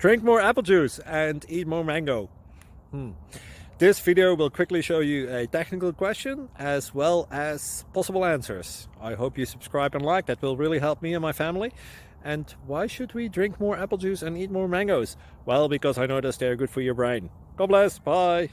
Drink more apple juice and eat more mango. This video will quickly show you a technical question as well as possible answers. I hope you subscribe and like, that will really help me and my family. And why should we drink more apple juice and eat more mangoes? Well, because I noticed they're good for your brain. God bless, bye!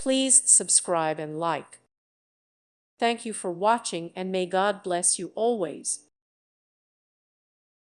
Please subscribe and like. Thank you for watching, and may God bless you always.